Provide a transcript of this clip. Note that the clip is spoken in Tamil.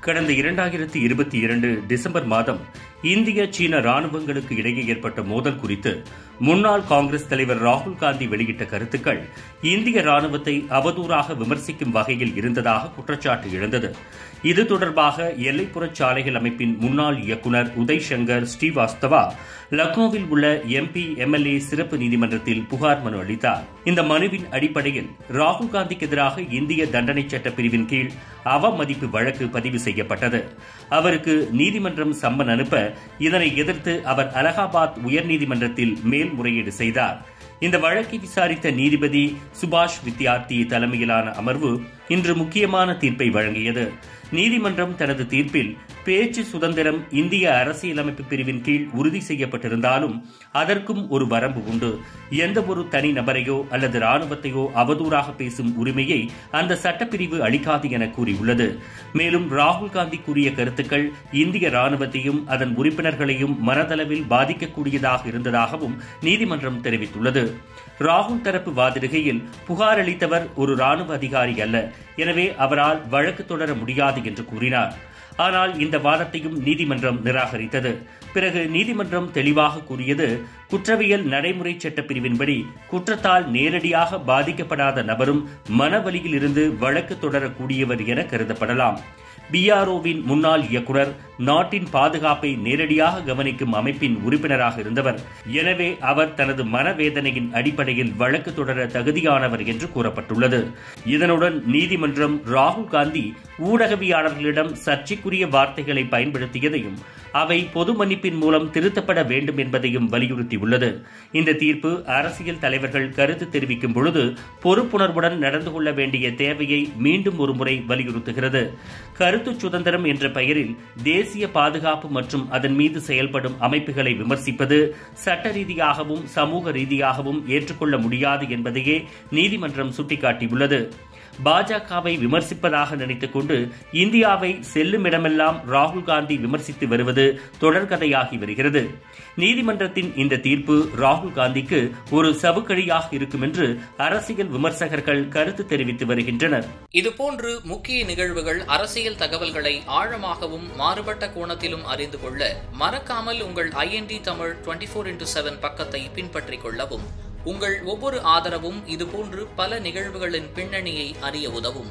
கடந்த 2022 டிசம்பர் மாதம் இந்திய சீன ராணுவங்களுக்கு இடையே ஏற்பட்ட மோதல் குறித்து முன்னாள் காங்கிரஸ் தலைவர் ராகுல் காந்தி வெளியிட்ட கருத்துக்கள் இந்திய ராணுவத்தை அவதூறாக விமர்சிக்கும் வகையில் இருந்ததாக குற்றச்சாட்டு எழுந்தது. இது தொடர்பாக எல்லைப்புற சாலைகள் அமைப்பின் முன்னாள் இயக்குநர் உதய் சங்கர் ஸ்ரீவாஸ்தவா லக்னோவில் உள்ள MP MLA சிறப்பு நீதிமன்றத்தில் புகார் மனு அளித்தார். இந்த மனுவின் அடிப்படையில் ராகுல் காந்திக்கு எதிராக இந்திய தண்டனை சட்ட பிரிவின் கீழ் அவமதிப்பு வழக்கு பதிவு செய்யப்பட்டது. அவருக்கு நீதிமன்றம் சம்மன் அனுப்ப இதனை எதிர்த்து அவர் அலகாபாத் உயர்நீதிமன்றத்தில் மேல்முறையீடு செய்தார். இந்த வழக்கை விசாரித்த நீதிபதி சுபாஷ் வித்யார்த்தி தலைமையிலான அமர்வு இன்று முக்கியமான தீர்ப்பை வழங்கியது. நீதிமன்றம் தனது தீர்ப்பில் பேச்சு சுதந்திரம் இந்திய அரசியலமைப்பு பிரிவின் கீழ் உறுதி செய்யப்பட்டிருந்தாலும் அதற்கும் ஒரு வரம்பு உண்டு. எந்த ஒரு தனி நபரையோ அல்லது ராணுவத்தையோ அவதூறாக பேசும் உரிமையை அந்த சட்டப்பிரிவு அளிக்காது என கூறியுள்ளது. மேலும் ராகுல் காந்தி கூறிய கருத்துக்கள் இந்திய ராணுவத்தையும் அதன் உறுப்பினர்களையும் மனதளவில் பாதிக்கக்கூடியதாக இருந்ததாகவும் நீதிமன்றம் தெரிவித்துள்ளது. ராகுல் தரப்பு வாதிடுகையில் புகார் அளித்தவர் ஒரு ராணுவ அதிகாரி அல்ல, எனவே அவரால் வழக்கு தொடர முடியாது என்று கூறினார். ஆனால் இந்த வாதத்தையும் நீதிமன்றம் நிராகரித்தது. பிறகு நீதிமன்றம் தெளிவாக கூறியது, குற்றவியல் நடைமுறை சட்ட பிரிவின்படி குற்றத்தால் நேரடியாக பாதிக்கப்படாத நபரும் மனவலியில் இருந்து வழக்கு தொடரக்கூடியவர் என கருதப்படலாம். BROவின் முன்னாள் இயக்குநர் நாட்டின் பாதுகாப்பை நேரடியாக கவனிக்கும் அமைப்பின் உறுப்பினராக இருந்தவர். எனவே அவர் தனது மனவேதனையின் அடிப்படையில் வழக்கு தொடர தகுதியானவர் என்று கூறப்பட்டுள்ளது. இதனுடன் நீதிமன்றம் ராகுல் காந்தி ஊடகவியாளர்களிடம் சர்ச்சைக்குரிய வார்த்தைகளை பயன்படுத்தியதையும் அவை பொது மன்னிப்பின் மூலம் திருத்தப்பட வேண்டும் என்பதையும் வலியுறுத்தியுள்ளது. இந்த தீர்ப்பு அரசியல் தலைவர்கள் கருத்து தெரிவிக்கும் பொழுது பொறுப்புணர்வுடன் நடந்து கொள்ள வேண்டிய தேவையை மீண்டும் ஒருமுறை வலியுறுத்துகிறது. கருத்து சுதந்திரம் என்ற பெயரில் தேசிய பாதுகாப்பு மற்றும் அதன் மீது செயல்படும் அமைப்புகளை விமர்சிப்பது சட்ட ரீதியாகவும் சமூக ரீதியாகவும் ஏற்றுக்கொள்ள முடியாது என்பதையே நீதிமன்றம் சுட்டிக்காட்டியுள்ளது. பாஜகவை விமர்சிப்பதாக நினைத்துக் கொண்டு இந்தியாவை செல்லும் இடமெல்லாம் ராகுல் காந்தி விமர்சித்து வருவது தொடர்கதையாகி வருகிறது. நீதிமன்றத்தின் இந்த தீர்ப்பு ராகுல் காந்திக்கு ஒரு சவுக்கடியாக இருக்கும் என்று அரசியல் விமர்சகர்கள் கருத்து தெரிவித்து வருகின்றனர். இதுபோன்று முக்கிய நிகழ்வுகள், அரசியல் தகவல்களை ஆழமாகவும் மாறுபட்ட கோணத்திலும் அறிந்து கொள்ள மறக்காமல் உங்கள் IND தமிழ் 24/7 பக்கத்தை பின்பற்றிக் கொள்ளவும். உங்கள் ஒவ்வொரு ஆதரவும் இதுபோன்று பல நிகழ்வுகளின் பின்னணியை அறிய உதவும்.